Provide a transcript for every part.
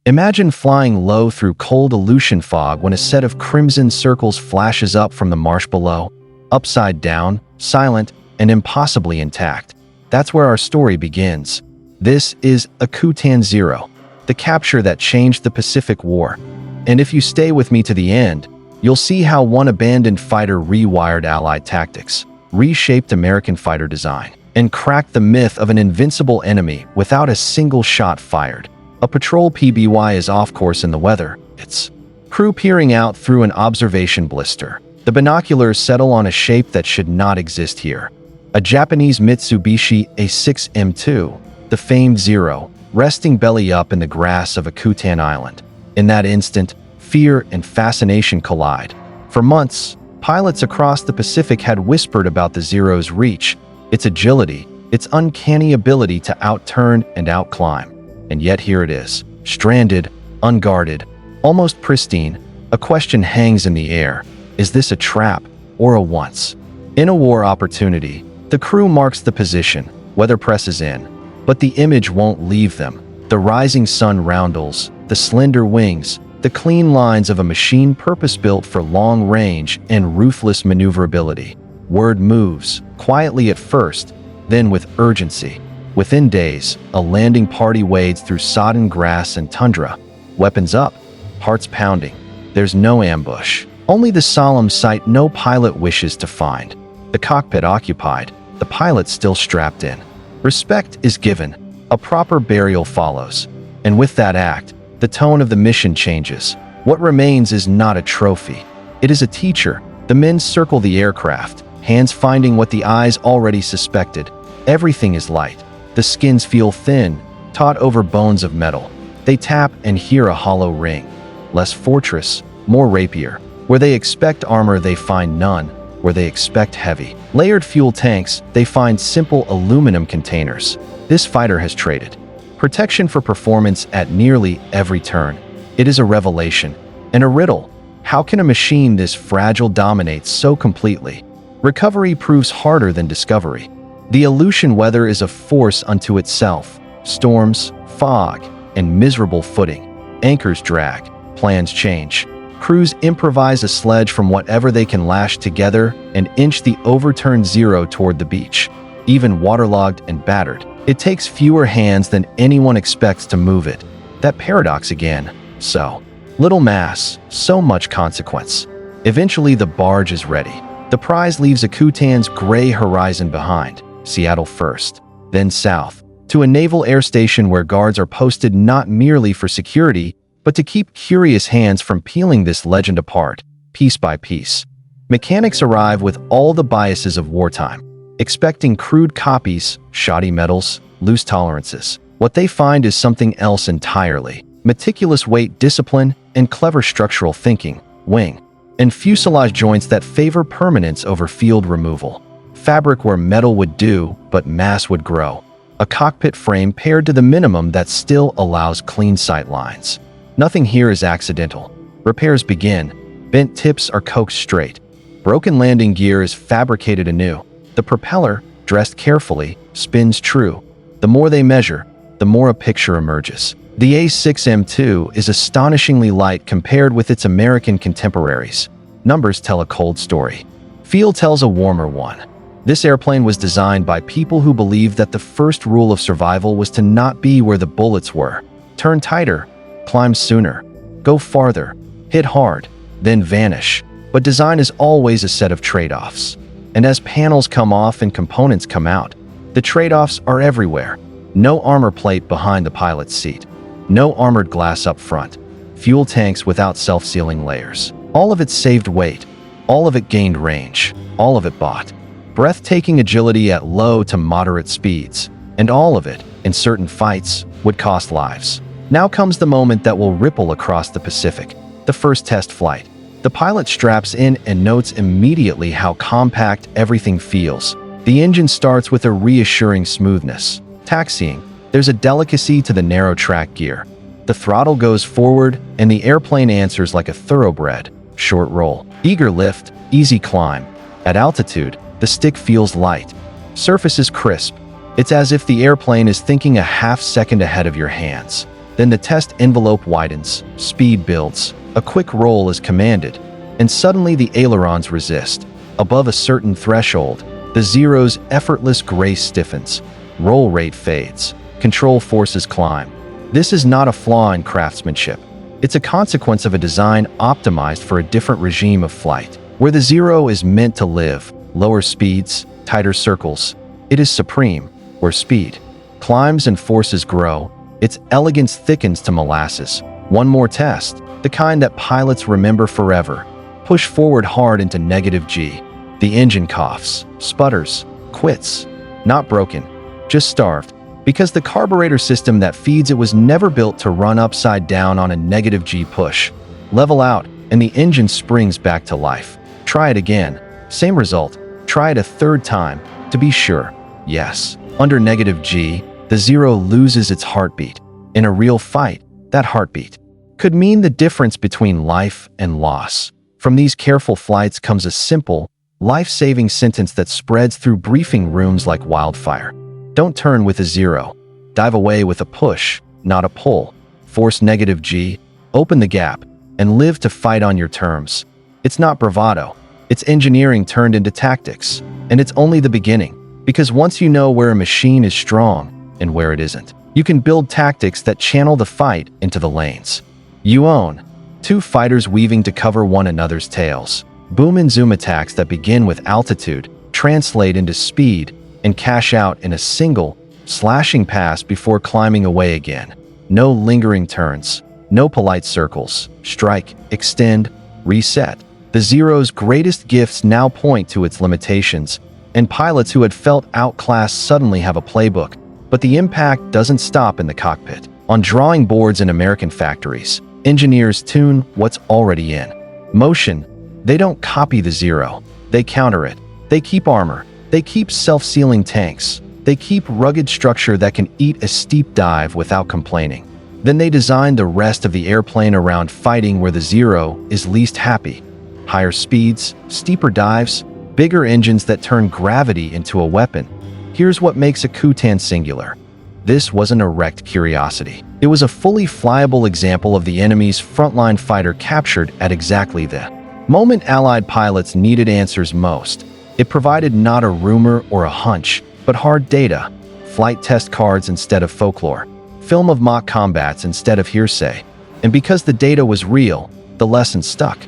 Imagine flying low through cold Aleutian fog when a set of crimson circles flashes up from the marsh below, upside down, silent, and impossibly intact. That's where our story begins. This is Akutan 0, the capture that changed the Pacific War. And if you stay with me to the end, you'll see how one abandoned fighter rewired Allied tactics, reshaped American fighter design, and cracked the myth of an invincible enemy without a single shot fired. A patrol PBY is off course in the weather, its crew peering out through an observation blister. The binoculars settle on a shape that should not exist here. A Japanese Mitsubishi A6M2, the famed Zero, resting belly up in the grass of Akutan Island. In that instant, fear and fascination collide. For months, pilots across the Pacific had whispered about the Zero's reach, its agility, its uncanny ability to outturn and outclimb. And yet here it is, stranded, unguarded, almost pristine. A question hangs in the air. Is this a trap or a once in a war opportunity? The crew marks the position, weather presses in, but the image won't leave them. The rising sun roundels, the slender wings, the clean lines of a machine purpose-built for long range and ruthless maneuverability. Word moves, quietly at first, then with urgency. Within days, a landing party wades through sodden grass and tundra. Weapons up, hearts pounding. There's no ambush, only the solemn sight no pilot wishes to find. The cockpit occupied, the pilot still strapped in. Respect is given, a proper burial follows. And with that act, the tone of the mission changes. What remains is not a trophy. It is a teacher. The men circle the aircraft, hands finding what the eyes already suspected. Everything is light. The skins feel thin, taut over bones of metal. They tap and hear a hollow ring. Less fortress, more rapier. Where they expect armor, they find none. Where they expect heavy, layered fuel tanks, they find simple aluminum containers. This fighter has traded protection for performance at nearly every turn. It is a revelation and a riddle. How can a machine this fragile dominate so completely? Recovery proves harder than discovery. The Aleutian weather is a force unto itself. Storms, fog, and miserable footing. Anchors drag, plans change. Crews improvise a sledge from whatever they can lash together and inch the overturned Zero toward the beach. Even waterlogged and battered, it takes fewer hands than anyone expects to move it. That paradox again. So little mass, so much consequence. Eventually the barge is ready. The prize leaves Akutan's gray horizon behind. Seattle first, then south, to a naval air station where guards are posted not merely for security, but to keep curious hands from peeling this legend apart, piece by piece. Mechanics arrive with all the biases of wartime, expecting crude copies, shoddy metals, loose tolerances. What they find is something else entirely. Meticulous weight discipline and clever structural thinking, wing and fuselage joints that favor permanence over field removal. Fabric where metal would do, but mass would grow. A cockpit frame pared to the minimum that still allows clean sight lines. Nothing here is accidental. Repairs begin. Bent tips are coaxed straight. Broken landing gear is fabricated anew. The propeller, dressed carefully, spins true. The more they measure, the more a picture emerges. The A6M2 is astonishingly light compared with its American contemporaries. Numbers tell a cold story. Feel tells a warmer one. This airplane was designed by people who believed that the first rule of survival was to not be where the bullets were. Turn tighter, climb sooner, go farther, hit hard, then vanish. But design is always a set of trade-offs. And as panels come off and components come out, the trade-offs are everywhere. No armor plate behind the pilot's seat. No armored glass up front. Fuel tanks without self-sealing layers. All of it saved weight. All of it gained range. All of it bought breathtaking agility at low to moderate speeds. And all of it, in certain fights, would cost lives. Now comes the moment that will ripple across the Pacific. The first test flight. The pilot straps in and notes immediately how compact everything feels. The engine starts with a reassuring smoothness. Taxiing, there's a delicacy to the narrow track gear. The throttle goes forward and the airplane answers like a thoroughbred. Short roll, eager lift, easy climb. At altitude, the stick feels light. Surface is crisp. It's as if the airplane is thinking a half second ahead of your hands. Then the test envelope widens, speed builds, a quick roll is commanded, and suddenly the ailerons resist. Above a certain threshold, the Zero's effortless grace stiffens, roll rate fades, control forces climb. This is not a flaw in craftsmanship. It's a consequence of a design optimized for a different regime of flight, where the Zero is meant to live. Lower speeds, tighter circles. It is supreme, where speed climbs and forces grow. Its elegance thickens to molasses. One more test, the kind that pilots remember forever. Push forward hard into -G. The engine coughs, sputters, quits. Not broken, just starved, because the carburetor system that feeds it was never built to run upside down on a -G push. Level out, and the engine springs back to life. Try it again. Same result. Try it a third time, to be sure. Yes, under -G, the Zero loses its heartbeat. In a real fight, that heartbeat could mean the difference between life and loss. From these careful flights comes a simple, life-saving sentence that spreads through briefing rooms like wildfire. Don't turn with a Zero. Dive away with a push, not a pull. Force -G, open the gap, and live to fight on your terms. It's not bravado. It's engineering turned into tactics. And it's only the beginning. Because once you know where a machine is strong and where it isn't, you can build tactics that channel the fight into the lanes you own. Two fighters weaving to cover one another's tails. Boom and zoom attacks that begin with altitude, translate into speed, and cash out in a single, slashing pass before climbing away again. No lingering turns, no polite circles. Strike, extend, reset. The Zero's greatest gifts now point to its limitations, and pilots who had felt outclassed suddenly have a playbook. But the impact doesn't stop in the cockpit. On drawing boards in American factories, engineers tune what's already in motion. They don't copy the Zero. They counter it. They keep armor. They keep self-sealing tanks. They keep rugged structure that can eat a steep dive without complaining. Then they design the rest of the airplane around fighting where the Zero is least happy. Higher speeds, steeper dives, bigger engines that turn gravity into a weapon. Here's what makes a Akutan singular. This wasn't a wrecked curiosity. It was a fully flyable example of the enemy's frontline fighter captured at exactly the moment Allied pilots needed answers most. It provided not a rumor or a hunch, but hard data, flight test cards instead of folklore, film of mock combats instead of hearsay. And because the data was real, the lesson stuck.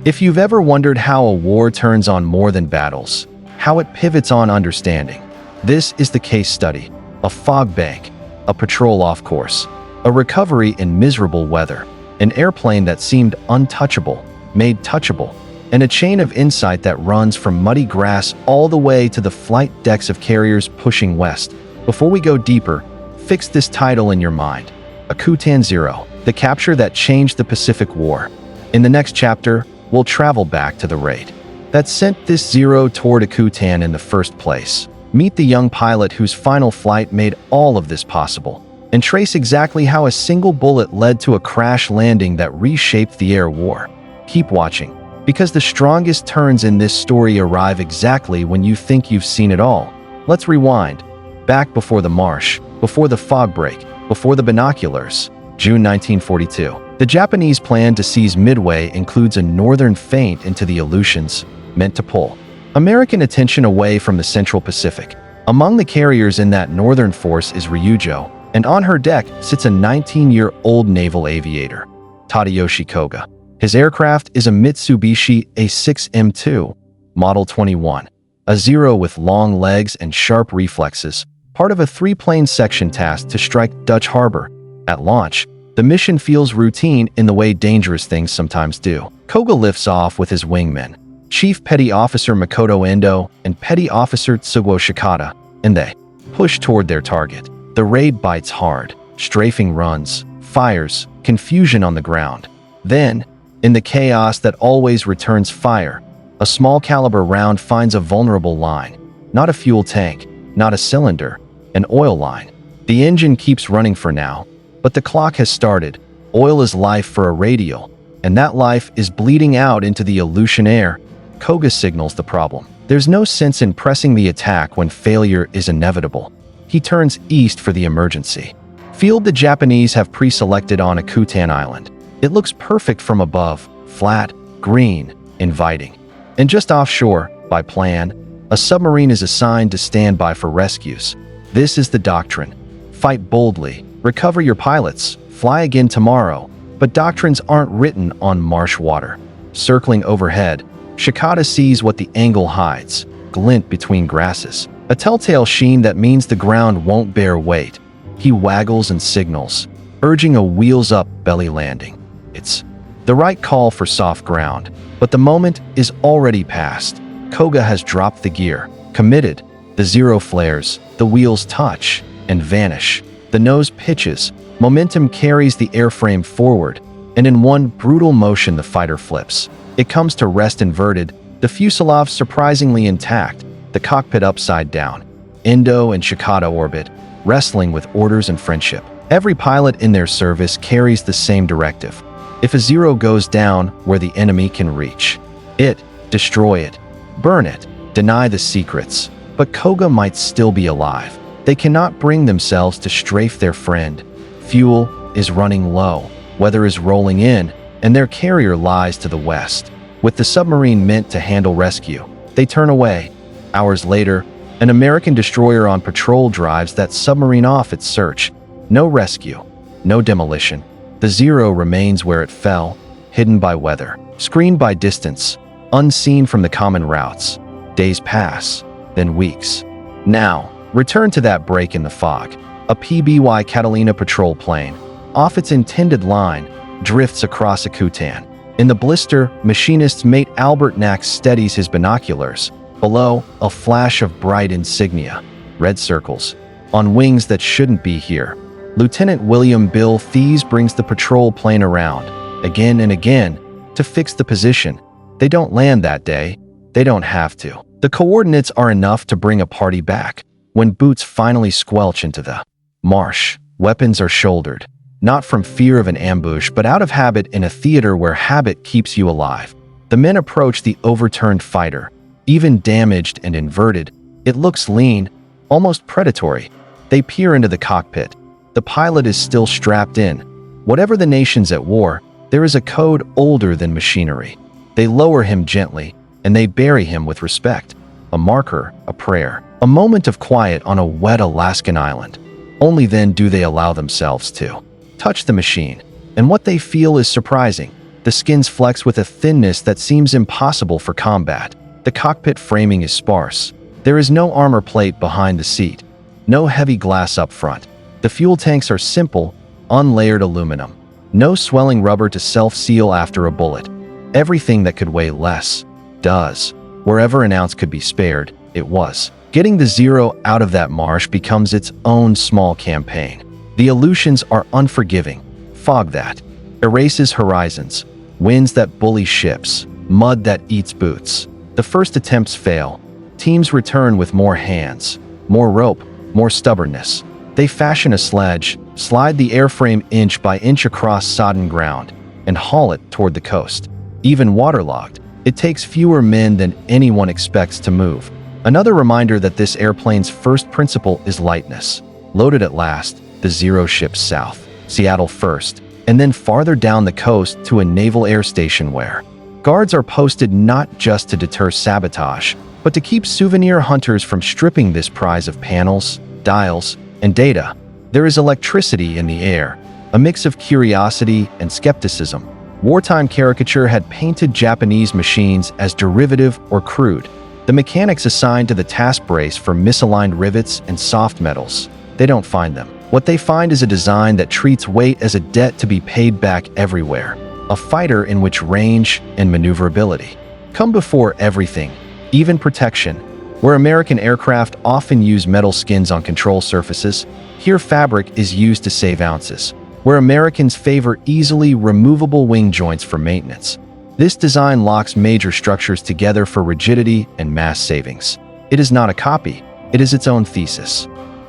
If you've ever wondered how a war turns on more than battles, how it pivots on understanding, this is the case study. A fog bank, a patrol off course, a recovery in miserable weather, an airplane that seemed untouchable, made touchable, and a chain of insight that runs from muddy grass all the way to the flight decks of carriers pushing west. Before we go deeper, fix this title in your mind. Akutan Zero, the capture that changed the Pacific War. In the next chapter, we'll travel back to the raid that sent this Zero toward Akutan in the first place. Meet the young pilot whose final flight made all of this possible, and trace exactly how a single bullet led to a crash landing that reshaped the air war. Keep watching, because the strongest turns in this story arrive exactly when you think you've seen it all. Let's rewind. Back before the marsh, before the fog break, before the binoculars. June 1942. The Japanese plan to seize Midway includes a northern feint into the Aleutians, meant to pull American attention away from the Central Pacific. Among the carriers in that northern force is Ryujo, and on her deck sits a 19-year-old naval aviator, Tadayoshi Koga. His aircraft is a Mitsubishi A6M2, Model 21, a Zero with long legs and sharp reflexes, part of a three-plane section tasked to strike Dutch Harbor. At launch, the mission feels routine in the way dangerous things sometimes do. Koga lifts off with his wingmen, Chief Petty Officer Makoto Endo and Petty Officer Tsuguo Shikata, and they push toward their target. The raid bites hard, strafing runs, fires, confusion on the ground. Then, in the chaos that always returns fire, a small caliber round finds a vulnerable line. Not a fuel tank, not a cylinder, an oil line. The engine keeps running for now, but the clock has started. Oil is life for a radial, and that life is bleeding out into the Aleutian air. Koga signals the problem. There's no sense in pressing the attack when failure is inevitable. He turns east for the emergency. Field the Japanese have pre-selected on Akutan Island. It looks perfect from above, flat, green, inviting. And just offshore, by plan, a submarine is assigned to stand by for rescues. This is the doctrine. Fight boldly, recover your pilots, fly again tomorrow. But doctrines aren't written on marsh water. Circling overhead, Shikata sees what the angle hides, glint between grasses. A telltale sheen that means the ground won't bear weight. He waggles and signals, urging a wheels-up belly landing. It's the right call for soft ground, but the moment is already past. Koga has dropped the gear, committed. The zero flares, the wheels touch and vanish. The nose pitches, momentum carries the airframe forward, and in one brutal motion the fighter flips. It comes to rest inverted, the fuselage surprisingly intact, the cockpit upside down. Endo and Shikata orbit, wrestling with orders and friendship. Every pilot in their service carries the same directive. If a zero goes down where the enemy can reach it, destroy it, burn it, deny the secrets. But Koga might still be alive. They cannot bring themselves to strafe their friend. Fuel is running low, weather is rolling in, and their carrier lies to the west. With the submarine meant to handle rescue, they turn away. Hours later, an American destroyer on patrol drives that submarine off its search. No rescue, no demolition. The zero remains where it fell, hidden by weather, screened by distance, unseen from the common routes. Days pass, then weeks. Now, return to that break in the fog. A PBY Catalina patrol plane, off its intended line, drifts across Akutan. In the blister, machinist's mate Albert Nax steadies his binoculars. Below, a flash of bright insignia, red circles, on wings that shouldn't be here. Lieutenant William Bill Thies brings the patrol plane around, again and again, to fix the position. They don't land that day. They don't have to. The coordinates are enough to bring a party back. When boots finally squelch into the marsh, weapons are shouldered, not from fear of an ambush, but out of habit in a theater where habit keeps you alive. The men approach the overturned fighter. Even damaged and inverted, it looks lean, almost predatory. They peer into the cockpit. The pilot is still strapped in. Whatever the nation's at war, there is a code older than machinery. They lower him gently, and they bury him with respect. A marker, a prayer, a moment of quiet on a wet Alaskan island. Only then do they allow themselves to touch the machine, and what they feel is surprising. The skins flex with a thinness that seems impossible for combat. The cockpit framing is sparse. There is no armor plate behind the seat, no heavy glass up front. The fuel tanks are simple, unlayered aluminum. No swelling rubber to self-seal after a bullet. Everything that could weigh less does. Wherever an ounce could be spared, it was. Getting the zero out of that marsh becomes its own small campaign. The Aleutians are unforgiving. Fog that erases horizons, winds that bully ships, mud that eats boots. The first attempts fail. Teams return with more hands, more rope, more stubbornness. They fashion a sledge, slide the airframe inch by inch across sodden ground, and haul it toward the coast. Even waterlogged, it takes fewer men than anyone expects to move. Another reminder that this airplane's first principle is lightness. Loaded at last, the zero ships south, Seattle first, and then farther down the coast to a naval air station where guards are posted not just to deter sabotage, but to keep souvenir hunters from stripping this prize of panels, dials, and data. There is electricity in the air, a mix of curiosity and skepticism. Wartime caricature had painted Japanese machines as derivative or crude. The mechanics assigned to the task brace for misaligned rivets and soft metals. They don't find them. What they find is a design that treats weight as a debt to be paid back everywhere. A fighter in which range and maneuverability come before everything, even protection. Where American aircraft often use metal skins on control surfaces, here fabric is used to save ounces. Where Americans favor easily removable wing joints for maintenance, this design locks major structures together for rigidity and mass savings. It is not a copy, it is its own thesis.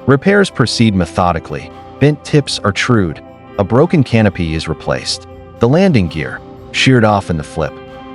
Repairs proceed methodically. Bent tips are trued. A broken canopy is replaced. The landing gear, sheared off in the flip,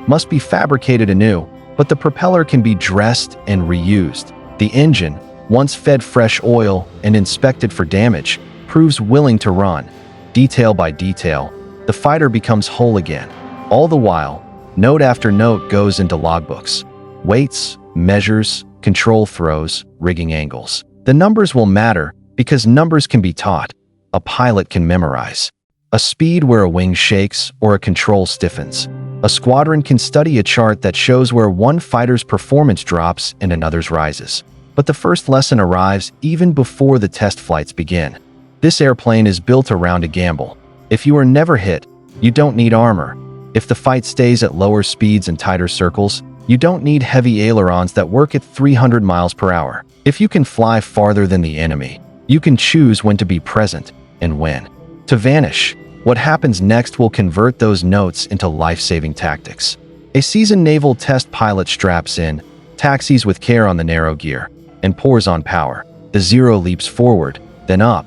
must be fabricated anew, but the propeller can be dressed and reused. The engine, once fed fresh oil and inspected for damage, proves willing to run. Detail by detail, the fighter becomes whole again. All the while, note after note goes into logbooks. Weights, measures, control throws, rigging angles. The numbers will matter because numbers can be taught. A pilot can memorize. A speed where a wing shakes or a control stiffens. A squadron can study a chart that shows where one fighter's performance drops and another's rises. But the first lesson arrives even before the test flights begin. This airplane is built around a gamble. If you are never hit, you don't need armor. If the fight stays at lower speeds and tighter circles, you don't need heavy ailerons that work at 300 miles per hour. If you can fly farther than the enemy, you can choose when to be present and when to vanish. What happens next will convert those notes into life-saving tactics. A seasoned naval test pilot straps in, taxis with care on the narrow gear, and pours on power. The Zero leaps forward, then up,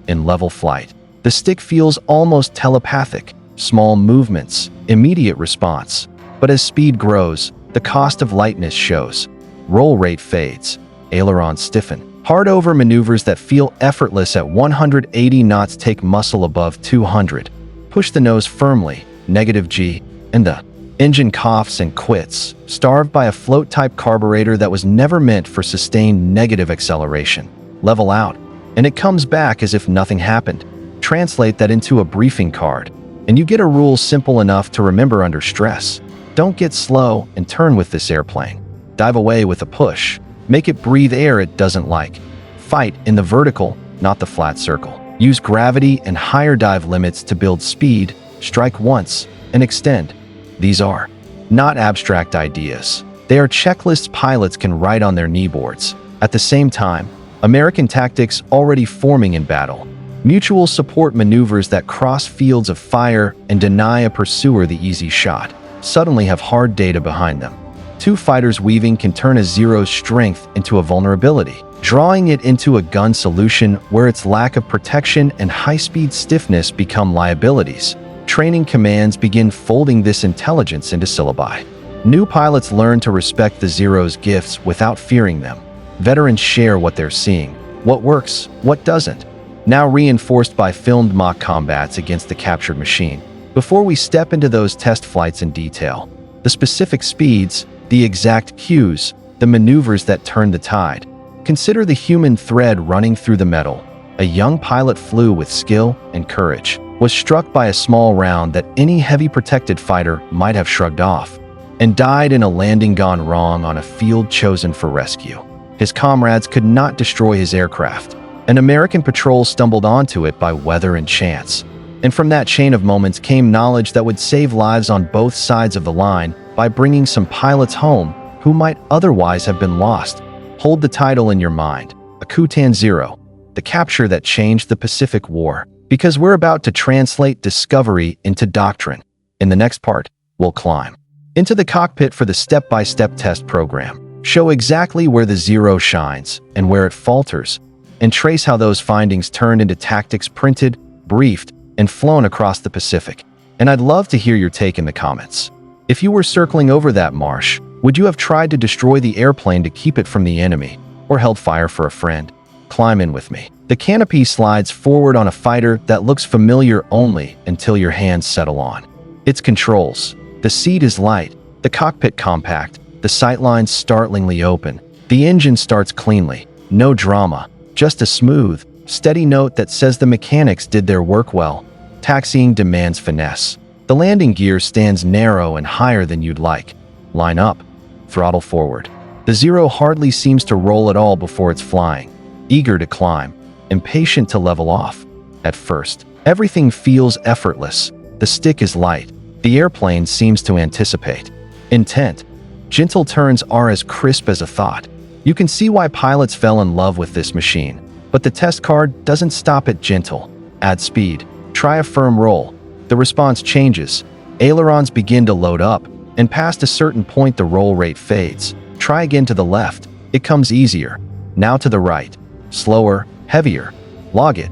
in level flight. The stick feels almost telepathic. Small movements, immediate response. But as speed grows, the cost of lightness shows. Roll rate fades. Ailerons stiffen. Hard-over maneuvers that feel effortless at 180 knots take muscle above 200. Push the nose firmly, -G, and the engine coughs and quits, starved by a float-type carburetor that was never meant for sustained negative acceleration. Level out, and it comes back as if nothing happened. Translate that into a briefing card, and you get a rule simple enough to remember under stress. Don't get slow and turn with this airplane. Dive away with a push. Make it breathe air it doesn't like. Fight in the vertical, not the flat circle. Use gravity and higher dive limits to build speed. Strike once and extend. These are not abstract ideas. They are checklists pilots can write on their kneeboards. At the same time, American tactics already forming in battle. Mutual support maneuvers that cross fields of fire and deny a pursuer the easy shot suddenly have hard data behind them. Two fighters weaving can turn a Zero's strength into a vulnerability, drawing it into a gun solution where its lack of protection and high-speed stiffness become liabilities. Training commands begin folding this intelligence into syllabi. New pilots learn to respect the Zero's gifts without fearing them. Veterans share what they're seeing, what works, what doesn't, now reinforced by filmed mock combats against the captured machine. Before we step into those test flights in detail, the specific speeds, the exact cues, the maneuvers that turn the tide. Consider the human thread running through the metal. A young pilot flew with skill and courage, was struck by a small round that any heavy protected fighter might have shrugged off, and died in a landing gone wrong on a field chosen for rescue. His comrades could not destroy his aircraft. An American patrol stumbled onto it by weather and chance. And from that chain of moments came knowledge that would save lives on both sides of the line by bringing some pilots home who might otherwise have been lost. Hold the title in your mind, Akutan Zero, the capture that changed the Pacific War, because we're about to translate discovery into doctrine. In the next part, we'll climb into the cockpit for the step-by-step test program, show exactly where the Zero shines and where it falters, and trace how those findings turned into tactics printed, briefed, and flown across the Pacific. And I'd love to hear your take in the comments. If you were circling over that marsh, would you have tried to destroy the airplane to keep it from the enemy, or held fire for a friend? Climb in with me. The canopy slides forward on a fighter that looks familiar only until your hands settle on its controls. The seat is light, the cockpit compact, the sightlines startlingly open. The engine starts cleanly, no drama, just a smooth, steady note that says the mechanics did their work well. Taxiing demands finesse. The landing gear stands narrow and higher than you'd like. Line up. Throttle forward. The Zero hardly seems to roll at all before it's flying. Eager to climb. Impatient to level off. At first, everything feels effortless. The stick is light. The airplane seems to anticipate. Intent. Gentle turns are as crisp as a thought. You can see why pilots fell in love with this machine. But the test card doesn't stop at gentle. Add speed. Try a firm roll. The response changes. Ailerons begin to load up, and past a certain point the roll rate fades. Try again to the left. It comes easier. Now to the right. Slower, heavier. Log it.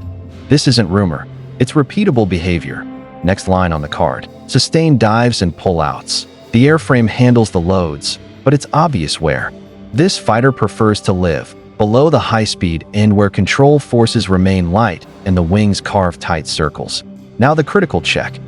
This isn't rumor. It's repeatable behavior. Next line on the card. Sustained dives and pullouts. The airframe handles the loads, but it's obvious where. This fighter prefers to live below the high-speed end where control forces remain light and the wings carve tight circles. Now the critical check.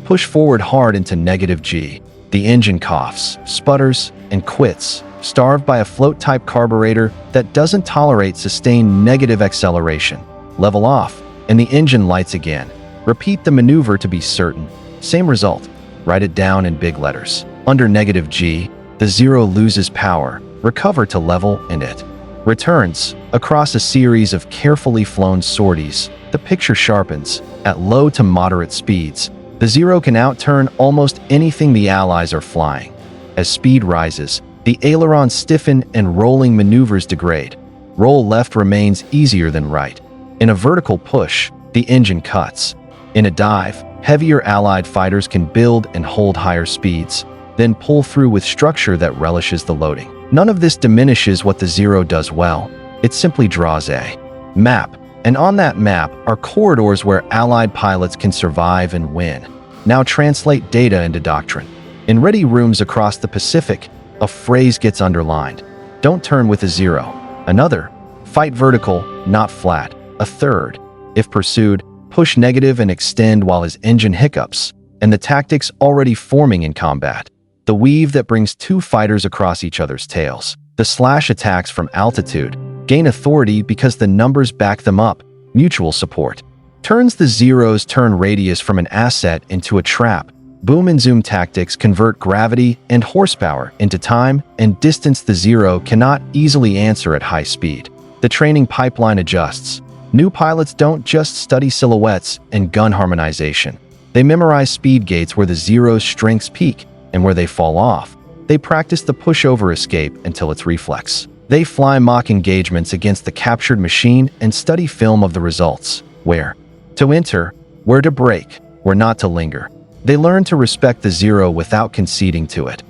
Push forward hard into -G. The engine coughs, sputters, and quits, starved by a float-type carburetor that doesn't tolerate sustained negative acceleration. Level off, and the engine lights again. Repeat the maneuver to be certain. Same result. Write it down in big letters. Under -G, the zero loses power. Recover to level and it returns. Across a series of carefully flown sorties, the picture sharpens. At low to moderate speeds, the zero can outturn almost anything the Allies are flying. As speed rises, the ailerons stiffen and rolling maneuvers degrade. Roll left remains easier than right. In a vertical push, the engine cuts. In a dive, heavier Allied fighters can build and hold higher speeds, then pull through with structure that relishes the loading. None of this diminishes what the zero does well. It simply draws a map. And on that map are corridors where Allied pilots can survive and win. Now translate data into doctrine. In ready rooms across the Pacific, a phrase gets underlined. Don't turn with a zero. Another, fight vertical, not flat. A third, if pursued, push negative and extend while his engine hiccups. And the tactics already forming in combat. The weave that brings two fighters across each other's tails. The slash attacks from altitude gain authority because the numbers back them up. Mutual support turns the zero's turn radius from an asset into a trap. Boom and zoom tactics convert gravity and horsepower into time and distance the zero cannot easily answer at high speed. The training pipeline adjusts. New pilots don't just study silhouettes and gun harmonization. They memorize speed gates where the zero's strengths peak and where they fall off. They practice the pushover escape until it's reflex. They fly mock engagements against the captured machine and study film of the results. Where to enter, where to brake, where not to linger. They learn to respect the zero without conceding to it.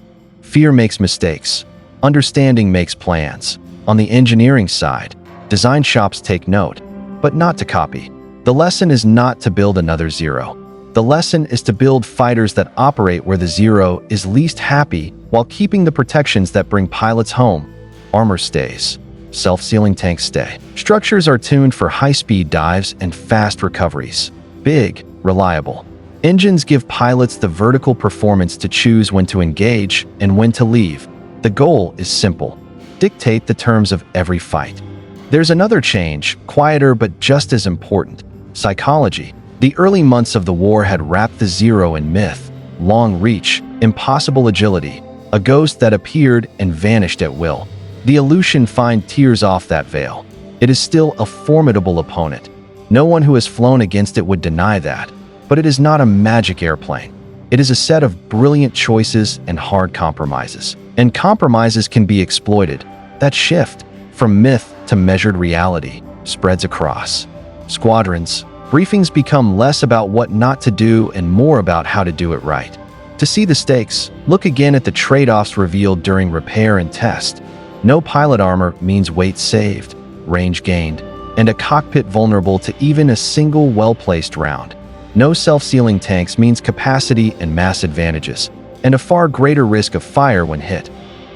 Fear makes mistakes. Understanding makes plans. On the engineering side, design shops take note, but not to copy. The lesson is not to build another zero. The lesson is to build fighters that operate where the zero is least happy while keeping the protections that bring pilots home. Armor stays. Self-sealing tanks stay. Structures are tuned for high-speed dives and fast recoveries. Big, reliable. Engines give pilots the vertical performance to choose when to engage and when to leave. The goal is simple. Dictate the terms of every fight. There's another change, quieter but just as important. Psychology. The early months of the war had wrapped the zero in myth, long reach, impossible agility, a ghost that appeared and vanished at will. The Aleutian find tears off that veil. It is still a formidable opponent. No one who has flown against it would deny that. But it is not a magic airplane. It is a set of brilliant choices and hard compromises. And compromises can be exploited. That shift, from myth to measured reality, spreads across squadrons. Briefings become less about what not to do and more about how to do it right. To see the stakes, look again at the trade-offs revealed during repair and test. No pilot armor means weight saved, range gained, and a cockpit vulnerable to even a single well-placed round. No self-sealing tanks means capacity and mass advantages, and a far greater risk of fire when hit.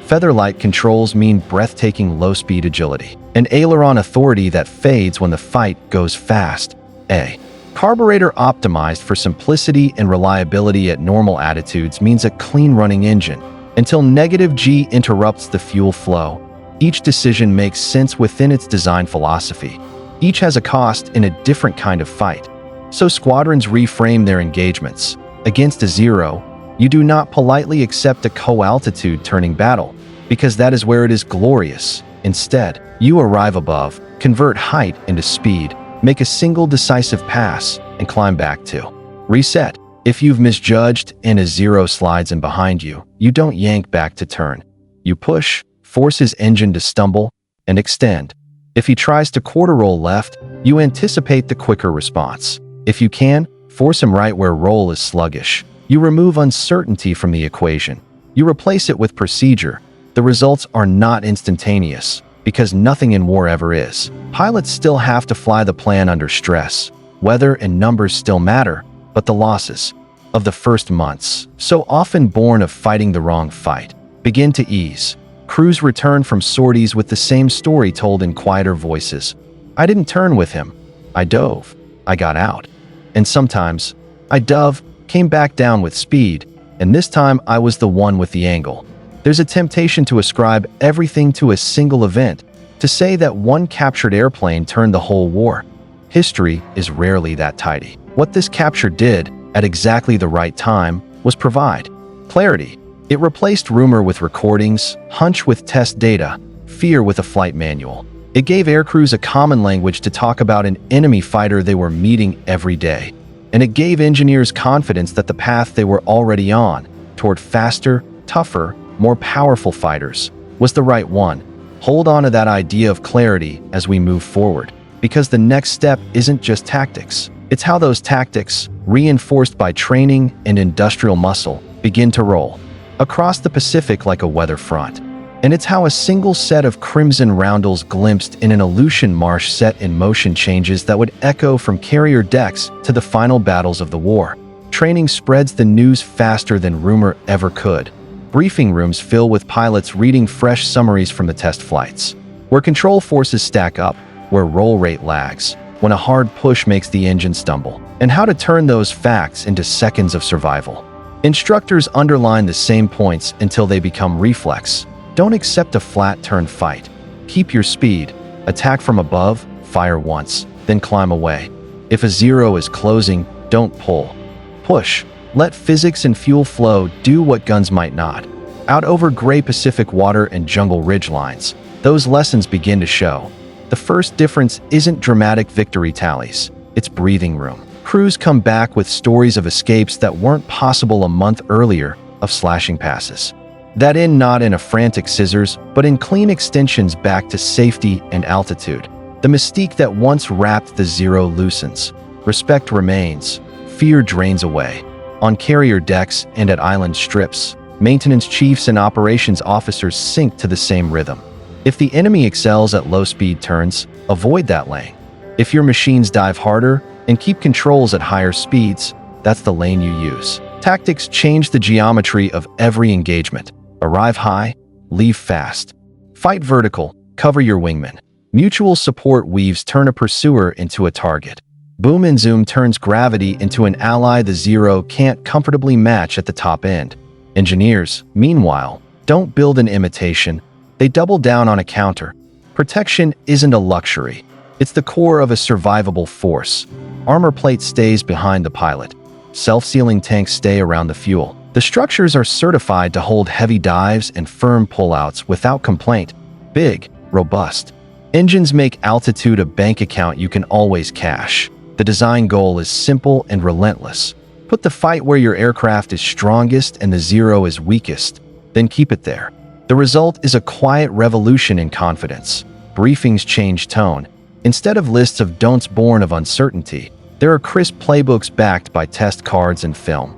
Featherlight controls mean breathtaking low-speed agility, an aileron authority that fades when the fight goes fast. A carburetor optimized for simplicity and reliability at normal attitudes means a clean-running engine, until -G interrupts the fuel flow. Each decision makes sense within its design philosophy. Each has a cost in a different kind of fight. So squadrons reframe their engagements. Against a zero, you do not politely accept a co-altitude turning battle, because that is where it is glorious. Instead, you arrive above, convert height into speed, make a single decisive pass, and climb back to reset. If you've misjudged and a zero slides in behind you, you don't yank back to turn. You push, force his engine to stumble, and extend. If he tries to quarter roll left, you anticipate the quicker response. If you can, force him right where roll is sluggish. You remove uncertainty from the equation. You replace it with procedure. The results are not instantaneous, because nothing in war ever is. Pilots still have to fly the plan under stress. Weather and numbers still matter, but the losses of the first months, so often born of fighting the wrong fight, begin to ease. Crews return from sorties with the same story told in quieter voices. I didn't turn with him. I dove. I got out. And sometimes, I dove, came back down with speed, and this time I was the one with the angle. There's a temptation to ascribe everything to a single event, to say that one captured airplane turned the whole war. History is rarely that tidy. What this capture did, at exactly the right time, was provide clarity. It replaced rumor with recordings, hunch with test data, fear with a flight manual. It gave aircrews a common language to talk about an enemy fighter they were meeting every day. And it gave engineers confidence that the path they were already on, toward faster, tougher, more powerful fighters, was the right one. Hold on to that idea of clarity as we move forward, because the next step isn't just tactics. It's how those tactics, reinforced by training and industrial muscle, begin to roll across the Pacific like a weather front. And it's how a single set of crimson roundels glimpsed in an Aleutian marsh set in motion changes that would echo from carrier decks to the final battles of the war. Training spreads the news faster than rumor ever could. Briefing rooms fill with pilots reading fresh summaries from the test flights, where control forces stack up, where roll rate lags, when a hard push makes the engine stumble, and how to turn those facts into seconds of survival. Instructors underline the same points until they become reflex. Don't accept a flat-turn fight. Keep your speed. Attack from above, fire once, then climb away. If a zero is closing, don't pull. Push. Let physics and fuel flow do what guns might not. Out over gray Pacific water and jungle ridgelines, those lessons begin to show. The first difference isn't dramatic victory tallies. It's breathing room. Crews come back with stories of escapes that weren't possible a month earlier, of slashing passes. That in not in a frantic scissors, but in clean extensions back to safety and altitude. The mystique that once wrapped the zero loosens. Respect remains. Fear drains away. On carrier decks and at island strips, maintenance chiefs and operations officers sync to the same rhythm. If the enemy excels at low-speed turns, avoid that lane. If your machines dive harder and keep controls at higher speeds, that's the lane you use. Tactics change the geometry of every engagement. Arrive high, leave fast. Fight vertical, cover your wingman. Mutual support weaves turn a pursuer into a target. Boom and zoom turns gravity into an ally the zero can't comfortably match at the top end. Engineers, meanwhile, don't build an imitation. They double down on a counter. Protection isn't a luxury. It's the core of a survivable force. Armor plate stays behind the pilot. Self-sealing tanks stay around the fuel. The structures are certified to hold heavy dives and firm pullouts without complaint. Big, robust. Engines make altitude a bank account you can always cash. The design goal is simple and relentless. Put the fight where your aircraft is strongest and the zero is weakest, then keep it there. The result is a quiet revolution in confidence. Briefings change tone. Instead of lists of don'ts born of uncertainty, there are crisp playbooks backed by test cards and film.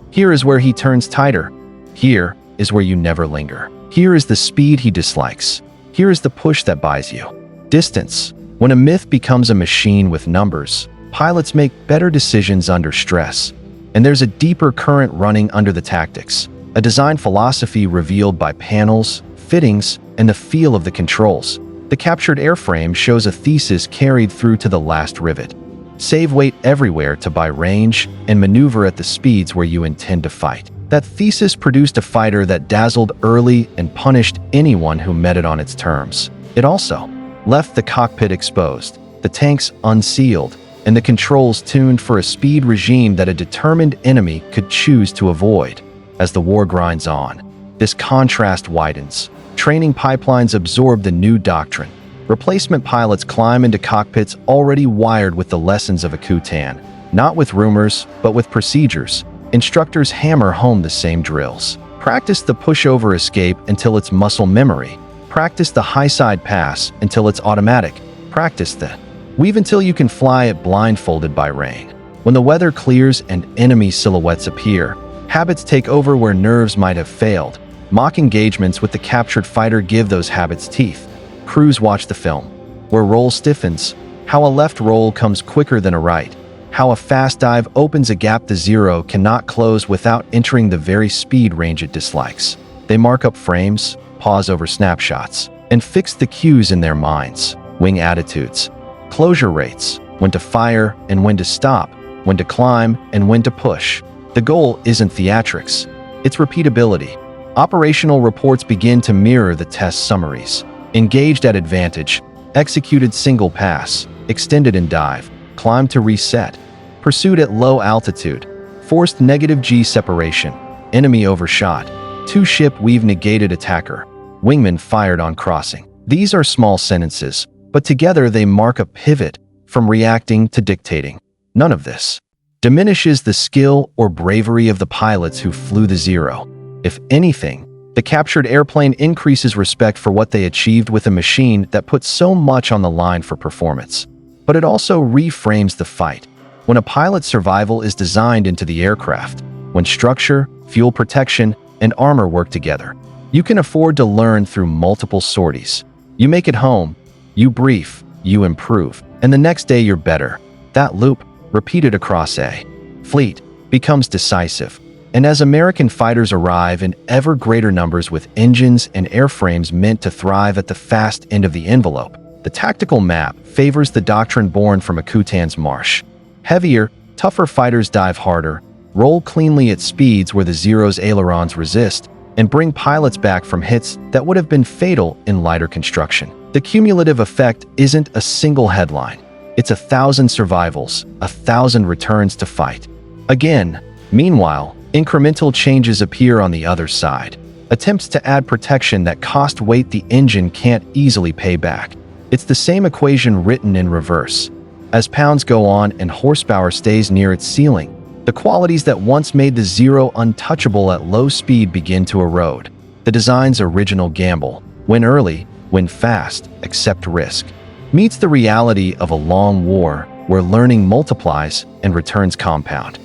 Here is where he turns tighter. Here is where you never linger. Here is the speed he dislikes. Here is the push that buys you. Distance. When a myth becomes a machine with numbers, pilots make better decisions under stress. And there's a deeper current running under the tactics, a design philosophy revealed by panels, fittings, and the feel of the controls. The captured airframe shows a thesis carried through to the last rivet. Save weight everywhere to buy range and maneuver at the speeds where you intend to fight. That thesis produced a fighter that dazzled early and punished anyone who met it on its terms. It also left the cockpit exposed, the tanks unsealed, and the controls tuned for a speed regime that a determined enemy could choose to avoid. As the war grinds on, this contrast widens. Training pipelines absorb the new doctrine. Replacement pilots climb into cockpits already wired with the lessons of Akutan, not with rumors, but with procedures. Instructors hammer home the same drills. Practice the pushover escape until it's muscle memory. Practice the high side pass until it's automatic. Practice the weave until you can fly it blindfolded by rain. When the weather clears and enemy silhouettes appear, habits take over where nerves might have failed. Mock engagements with the captured fighter give those habits teeth. Crews watch the film, where roll stiffens, how a left roll comes quicker than a right, how a fast dive opens a gap the zero cannot close without entering the very speed range it dislikes. They mark up frames, pause over snapshots and fixed the cues in their minds: wing attitudes, closure rates, when to fire and when to stop, when to climb and when to push. The goal isn't theatrics, it's repeatability. Operational reports begin to mirror the test summaries. Engaged at advantage, executed single pass, extended in dive, climbed to reset, pursued at low altitude, forced negative G separation, enemy overshot, two-ship weave negated attacker, wingman fired on crossing. These are small sentences, but together they mark a pivot from reacting to dictating. None of this diminishes the skill or bravery of the pilots who flew the Zero. If anything, the captured airplane increases respect for what they achieved with a machine that put so much on the line for performance. But it also reframes the fight. When a pilot's survival is designed into the aircraft, when structure, fuel protection, and armor work together, you can afford to learn through multiple sorties. You make it home, you brief, you improve, and the next day you're better. That loop, repeated across a fleet, becomes decisive. And as American fighters arrive in ever greater numbers with engines and airframes meant to thrive at the fast end of the envelope, the tactical map favors the doctrine born from Akutan's marsh. Heavier, tougher fighters dive harder, roll cleanly at speeds where the Zero's ailerons resist, and bring pilots back from hits that would have been fatal in lighter construction. The cumulative effect isn't a single headline. It's 1,000 survivals, 1,000 returns to fight. Again, meanwhile, incremental changes appear on the other side. Attempts to add protection that cost weight the engine can't easily pay back. It's the same equation written in reverse. As pounds go on and horsepower stays near its ceiling, the qualities that once made the Zero untouchable at low speed begin to erode. The design's original gamble, win early, win fast, accept risk, meets the reality of a long war where learning multiplies and returns compound.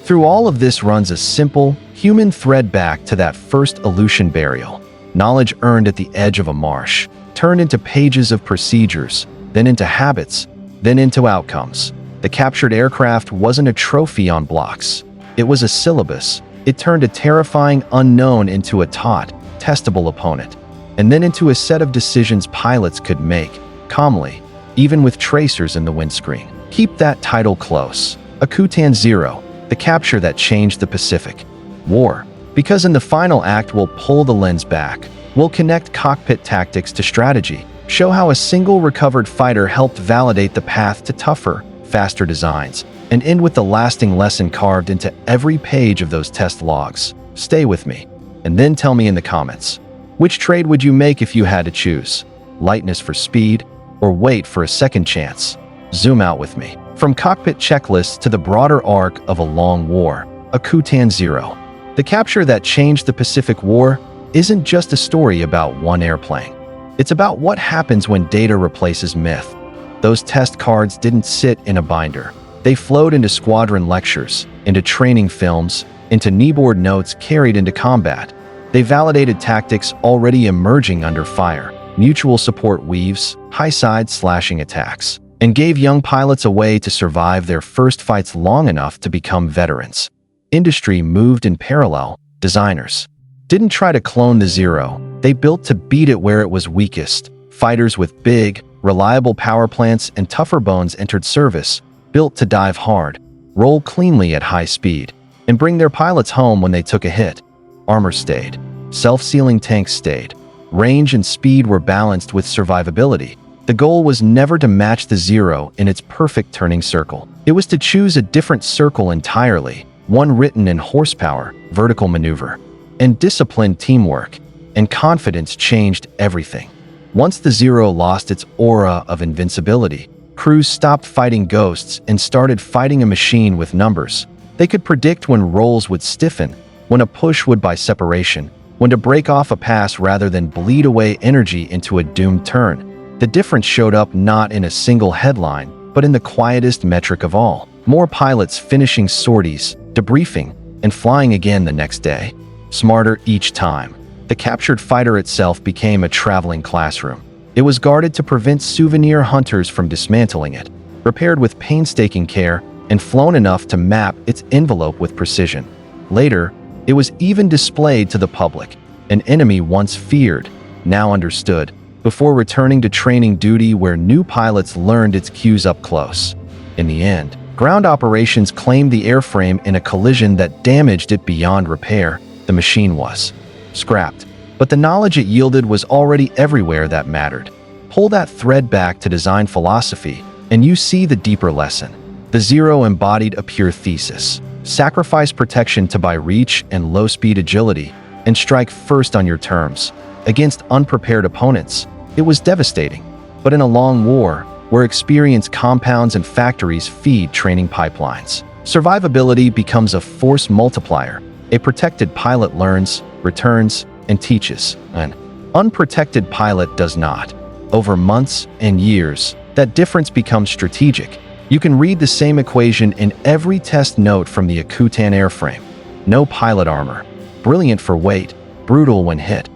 Through all of this runs a simple, human thread back to that first Aleutian burial. Knowledge earned at the edge of a marsh, turned into pages of procedures, then into habits, then into outcomes. The captured aircraft wasn't a trophy on blocks. It was a syllabus. It turned a terrifying unknown into a taut, testable opponent, and then into a set of decisions pilots could make, calmly, even with tracers in the windscreen. Keep that title close. Akutan Zero, the capture that changed the Pacific War. Because in the final act we'll pull the lens back. We'll connect cockpit tactics to strategy, show how a single recovered fighter helped validate the path to tougher, faster designs, and end with the lasting lesson carved into every page of those test logs. Stay with me, and then tell me in the comments, which trade would you make if you had to choose? Lightness for speed, or weight for a second chance? Zoom out with me. From cockpit checklists to the broader arc of a long war, Akutan Zero, the capture that changed the Pacific War, isn't just a story about one airplane. It's about what happens when data replaces myth. Those test cards didn't sit in a binder. They flowed into squadron lectures, into training films, into kneeboard notes carried into combat. They validated tactics already emerging under fire, mutual support weaves, high-side slashing attacks, and gave young pilots a way to survive their first fights long enough to become veterans. Industry moved in parallel. Designers didn't try to clone the Zero. They built to beat it where it was weakest. Fighters with big, reliable power plants and tougher bones entered service, built to dive hard, roll cleanly at high speed, and bring their pilots home when they took a hit. Armor stayed. Self-sealing tanks stayed. Range and speed were balanced with survivability. The goal was never to match the Zero in its perfect turning circle. It was to choose a different circle entirely, one written in horsepower, vertical maneuver, and disciplined teamwork, and confidence changed everything. Once the Zero lost its aura of invincibility, crews stopped fighting ghosts and started fighting a machine with numbers. They could predict when rolls would stiffen, when a push would buy separation, when to break off a pass rather than bleed away energy into a doomed turn. The difference showed up not in a single headline, but in the quietest metric of all. More pilots finishing sorties, debriefing, and flying again the next day. Smarter each time. The captured fighter itself became a traveling classroom. It was guarded to prevent souvenir hunters from dismantling it, repaired with painstaking care, and flown enough to map its envelope with precision. Later, it was even displayed to the public. An enemy once feared now understood, before returning to training duty where new pilots learned its cues up close. In the end, ground operations claimed the airframe in a collision that damaged it beyond repair. The machine was scrapped, but the knowledge it yielded was already everywhere that mattered. Pull that thread back to design philosophy, and you see the deeper lesson. The Zero embodied a pure thesis. Sacrifice protection to buy reach and low-speed agility, and strike first on your terms. Against unprepared opponents, it was devastating. But in a long war, where experience compounds and factories feed training pipelines, survivability becomes a force multiplier. A protected pilot learns, returns, and teaches. An unprotected pilot does not. Over months and years, that difference becomes strategic. You can read the same equation in every test note from the Akutan airframe. No pilot armor. Brilliant for weight, brutal when hit.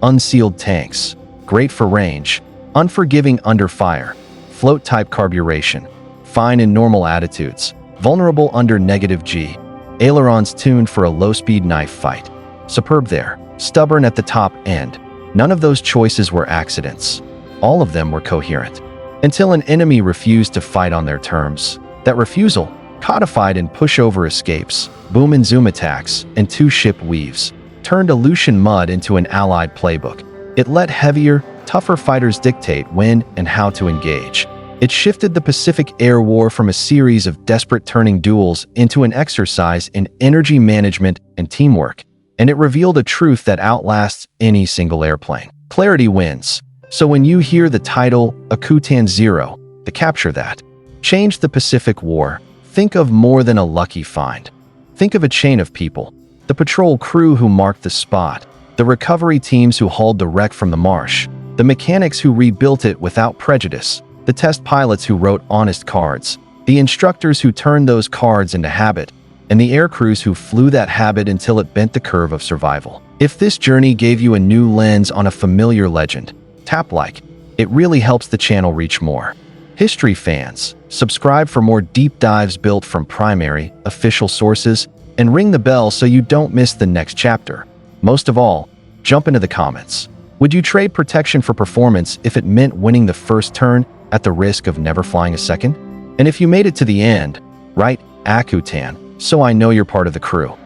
Unsealed tanks. Great for range. Unforgiving under fire. Float-type carburation. Fine in normal attitudes. Vulnerable under -G. Ailerons tuned for a low-speed knife fight. Superb there. Stubborn at the top end. None of those choices were accidents. All of them were coherent. Until an enemy refused to fight on their terms. That refusal, codified in pushover escapes, boom and zoom attacks, and two-ship weaves, turned Aleutian mud into an allied playbook. It let heavier, tougher fighters dictate when and how to engage. It shifted the Pacific Air War from a series of desperate turning duels into an exercise in energy management and teamwork. And it revealed a truth that outlasts any single airplane. Clarity wins. So when you hear the title, Akutan Zero, to capture that, change the Pacific War, think of more than a lucky find. Think of a chain of people. The patrol crew who marked the spot, the recovery teams who hauled the wreck from the marsh, the mechanics who rebuilt it without prejudice, the test pilots who wrote honest cards, the instructors who turned those cards into habit, and the air crews who flew that habit until it bent the curve of survival. If this journey gave you a new lens on a familiar legend, tap like. It really helps the channel reach more history fans. Subscribe for more deep dives built from primary, official sources, and ring the bell so you don't miss the next chapter. Most of all, jump into the comments. Would you trade protection for performance if it meant winning the first turn at the risk of never flying a second? And if you made it to the end, write Akutan, so I know you're part of the crew.